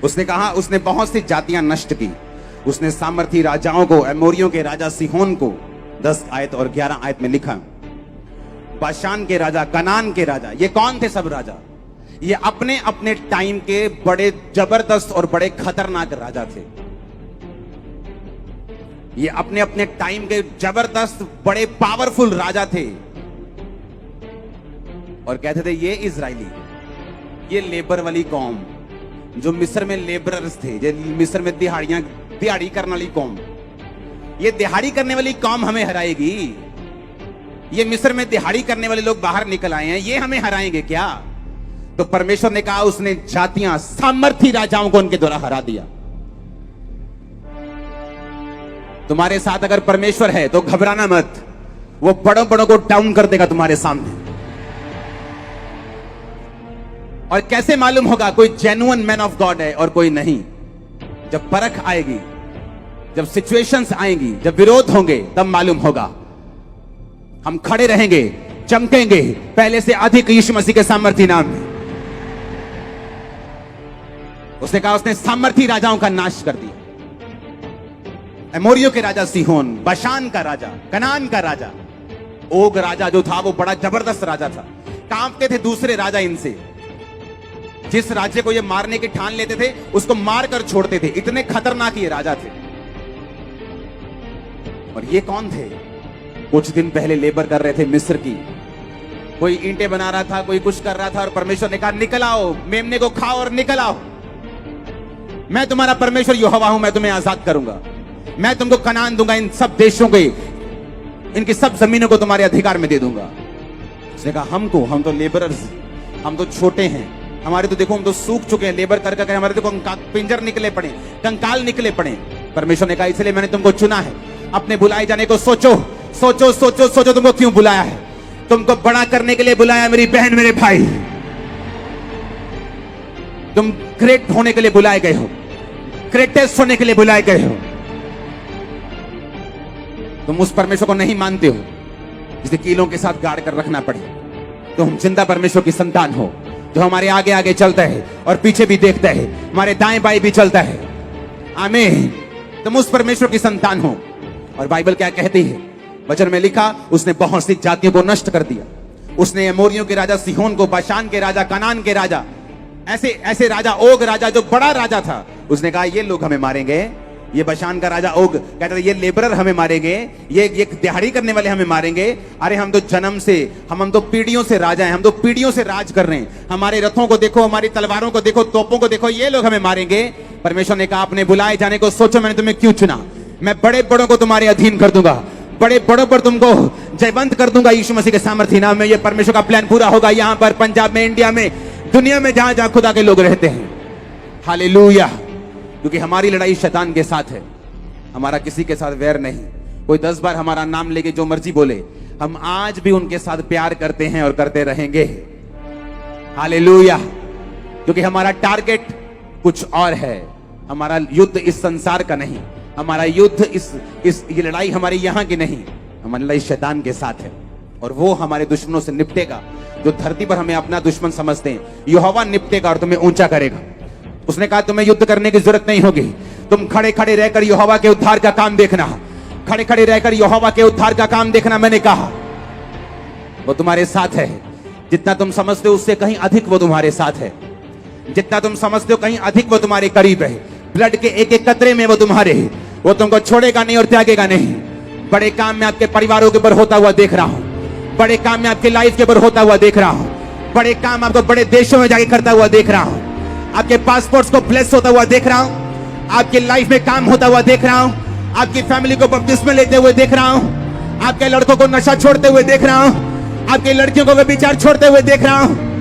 उसने कहा उसने बहुत सी जातियां नष्ट की। उसने सामर्थी राजाओं को, एमोरियों के राजा सिहोन को 10 आयत और 11 आयत में लिखा, बाशान के राजा, कनान के राजा। ये कौन थे सब राजा? ये अपने अपने टाइम के बड़े जबरदस्त और बड़े खतरनाक राजा थे। ये अपने अपने टाइम के जबरदस्त बड़े पावरफुल राजा थे और कहते थे ये इजराइली, ये लेबर वाली कौम जो मिस्र में लेबरर्स थे, जो मिस्र में दिहाड़ी करने वाली कौम, ये दिहाड़ी करने वाली कौम हमें हराएगी। ये मिस्र में दिहाड़ी करने वाले लोग बाहर निकल आए हैं, ये हमें हराएंगे क्या? तो परमेश्वर ने कहा उसने जातियां, सामर्थी राजाओं को उनके द्वारा हरा दिया। तुम्हारे साथ अगर परमेश्वर है तो घबराना मत, वो बड़ों बड़ों को डाउन कर देगा तुम्हारे सामने। और कैसे मालूम होगा कोई जेन्युइन मैन ऑफ गॉड है और कोई नहीं? जब परख आएगी, जब सिचुएशंस आएंगी, जब विरोध होंगे, तब मालूम होगा। हम खड़े रहेंगे, चमकेंगे पहले से अधिक यीशु मसीह के सामर्थी नाम में। उसने कहा उसने सामर्थी राजाओं का नाश कर दिया। एमोरियों के राजा सिहोन, बाशान का राजा, कनान का राजा, ओग राजा जो था वो बड़ा जबरदस्त राजा था। कांपते थे दूसरे राजा इनसे। जिस राज्य को ये मारने की ठान लेते थे उसको मार कर छोड़ते थे, इतने खतरनाक ये राजा थे। और ये कौन थे? कुछ दिन पहले लेबर कर रहे थे मिस्र की। कोई ईंटें बना रहा था, कोई कुछ कर रहा था और परमेश्वर ने कहा निकल आओ, मेमने को खाओ और निकल आओ। मैं तुम्हारा परमेश्वर यहोवा हूं, मैं तुम्हें आजाद करूंगा। मैं तुमको कनान दूंगा, इन सब देशों के, इनकी सब जमीनों को तुम्हारे अधिकार में दे दूंगा। उसने कहा हम तो लेबरर्स, हम तो छोटे हैं, हमारे तो देखो हम तो सूख चुके हैं लेबर कर कर, हमारे देखो पिंजर निकले पड़े, कंकाल निकले पड़े। परमेश्वर ने कहा इसलिए मैंने तुमको चुना है। अपने बुलाए जाने को सोचो, सोचो सोचो सोचो, तुमको क्यों बुलाया है? तुमको बड़ा करने के लिए बुलाया मेरी बहन, मेरे भाई। तुम ग्रेट होने के लिए बुलाए गए हो, ग्रेटेस्ट होने के लिए बुलाए गए हो। तुम उस परमेश्वर को नहीं मानते हो जिसे कीलों के साथ गाड़ कर रखना पड़े। तुम जिंदा परमेश्वर की संतान हो जो हमारे आगे आगे चलता है और पीछे भी देखता है, हमारे दाएं बाएं भी चलता है। आमीन। तुम उस परमेश्वर की संतान हो। और बाइबल क्या कहती है? वचन में लिखा उसने बहुत सी जातियों को नष्ट कर दिया। उसने एमोरियों के राजा सिहोन को, बाशान के राजा, कनान के राजा, ऐसे ऐसे राजा, ओग राजा जो बड़ा राजा था, उसने कहा ये लोग हमें मारेंगे। ये बाशान का राजा ओग कहता था ये लेबरर हमें मारेंगे, ये दिहाड़ी करने वाले हमें मारेंगे। अरे हम तो जन्म से, हम तो पीढ़ियों से राजा हैं, हम तो पीढ़ियों से राज कर रहे हैं। हमारे रथों को देखो, हमारी तलवारों को देखो, तोपों को देखो, ये लोग हमें मारेंगे। परमेश्वर ने कहा अपने बुलाए जाने को सोचो, मैंने तुम्हें क्यों चुना? मैं बड़े बड़ों को तुम्हारे अधीन कर दूंगा, बड़े बड़ों पर तुमको जयवंत कर दूंगा यीशु मसीह के सामर्थी नाम में। ये परमेश्वर का प्लान पूरा होगा यहां पर, पंजाब में, इंडिया में, दुनिया में, जहां जहां खुदा के लोग रहते हैं। हालेलुया। क्योंकि हमारी लड़ाई शैतान के साथ है, हमारा किसी के साथ वैर नहीं। कोई 10 बार हमारा नाम लेके जो मर्जी बोले, हम आज भी उनके साथ प्यार करते हैं और करते रहेंगे। हालेलुया। क्योंकि हमारा टारगेट कुछ और है। हमारा युद्ध इस संसार का नहीं, हमारा युद्ध ये लड़ाई हमारी यहां की नहीं, हमारी लड़ाई शैतान के साथ है। और वो हमारे दुश्मनों से निपटेगा। जो धरती पर हमें अपना दुश्मन समझते हैं, यहोवा निपटेगा और तुम्हें ऊंचा करेगा। उसने कहा तुम्हें युद्ध करने की जरूरत नहीं होगी, तुम खड़े खड़े रहकर यहोवा के उद्धार का काम देखना, खड़े खड़े रहकर यहोवा के उद्धार का काम देखना। मैंने कहा वो तुम्हारे साथ है। जितना तुम समझते हो उससे कहीं अधिक वो तुम्हारे साथ है। जितना तुम समझते हो कहीं अधिक वो तुम्हारे करीब है। ब्लड के एक एक कतरे में वो तुम्हारे है। वो तुमको छोड़ेगा नहीं और त्यागेगा नहीं। बड़े काम में आपके परिवारों के ऊपर होता हुआ देख रहा हूं, बड़े काम में आपके लाइफ के ऊपर होता हुआ देख रहा हूं, बड़े काम आपको बड़े देशों में जाके करता हुआ देख रहा हूं, आपके पासपोर्ट्स को ब्लेस होता हुआ देख रहा हूं, आपके लाइफ में काम होता हुआ देख रहा हूं, आपकी फैमिली को बपतिस्मा लेते हुए देख रहा हूं, आपके लड़कों को नशा छोड़ते हुए देख रहा हूं, आपकी लड़कियों को व्यभिचार छोड़ते हुए देख रहा हूं।